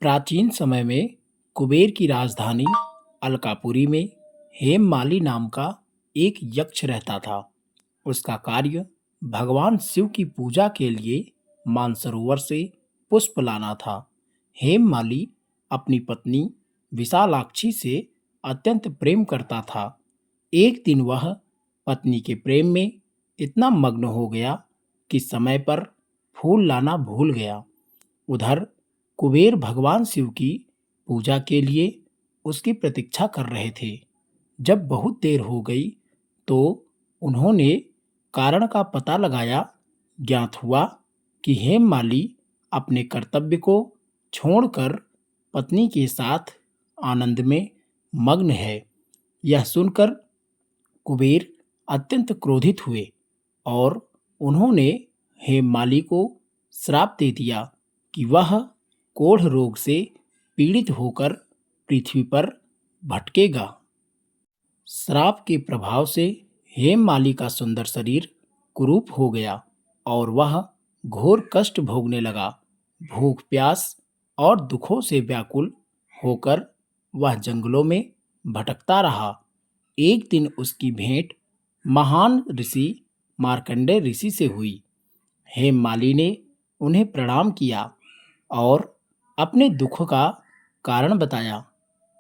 प्राचीन समय में कुबेर की राजधानी अलकापुरी में हेममाली नाम का एक यक्ष रहता था। उसका कार्य भगवान शिव की पूजा के लिए मानसरोवर से पुष्प लाना था। हेममाली अपनी पत्नी विशालाक्षी से अत्यंत प्रेम करता था। एक दिन वह पत्नी के प्रेम में इतना मग्न हो गया कि समय पर फूल लाना भूल गया। उधर कुबेर भगवान शिव की पूजा के लिए उसकी प्रतीक्षा कर रहे थे। जब बहुत देर हो गई तो उन्होंने कारण का पता लगाया। ज्ञात हुआ कि हेममाली अपने कर्तव्य को छोड़कर पत्नी के साथ आनंद में मग्न है। यह सुनकर कुबेर अत्यंत क्रोधित हुए और उन्होंने हेममाली को श्राप दे दिया कि वह कोढ़ रोग से पीड़ित होकर पृथ्वी पर भटकेगा। श्राप के प्रभाव से हेममाली का सुंदर शरीर कुरूप हो गया और वह घोर कष्ट भोगने लगा। भूख प्यास और दुखों से व्याकुल होकर वह जंगलों में भटकता रहा। एक दिन उसकी भेंट महान ऋषि मार्कंडेय ऋषि से हुई। हेममाली ने उन्हें प्रणाम किया और अपने दुख का कारण बताया।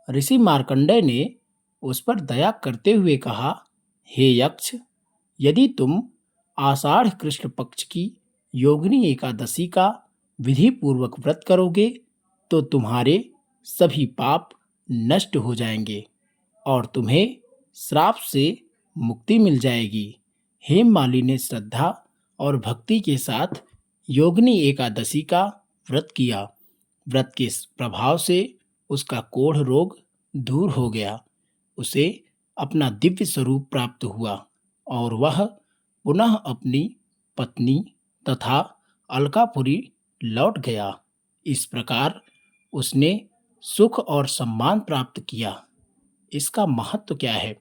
ऋषि मार्कंडेय ने उस पर दया करते हुए कहा, हे यक्ष, यदि तुम आषाढ़ कृष्ण पक्ष की योगिनी एकादशी का विधि पूर्वक व्रत करोगे तो तुम्हारे सभी पाप नष्ट हो जाएंगे और तुम्हें श्राप से मुक्ति मिल जाएगी। हेममाली ने श्रद्धा और भक्ति के साथ योगिनी एकादशी का व्रत किया। व्रत के प्रभाव से उसका कोढ़ रोग दूर हो गया। उसे अपना दिव्य स्वरूप प्राप्त हुआ और वह पुनः अपनी पत्नी तथा अलकापुरी लौट गया। इस प्रकार उसने सुख और सम्मान प्राप्त किया। इसका महत्व क्या है?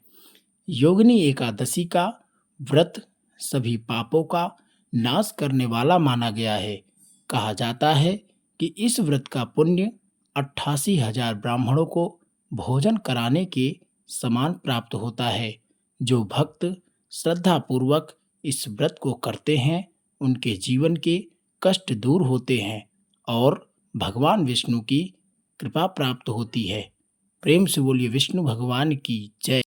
योगिनी एकादशी का व्रत सभी पापों का नाश करने वाला माना गया है। कहा जाता है कि इस व्रत का पुण्य 88,000 ब्राह्मणों को भोजन कराने के समान प्राप्त होता है। जो भक्त श्रद्धापूर्वक इस व्रत को करते हैं उनके जीवन के कष्ट दूर होते हैं और भगवान विष्णु की कृपा प्राप्त होती है। प्रेम से बोलिए विष्णु भगवान की जय।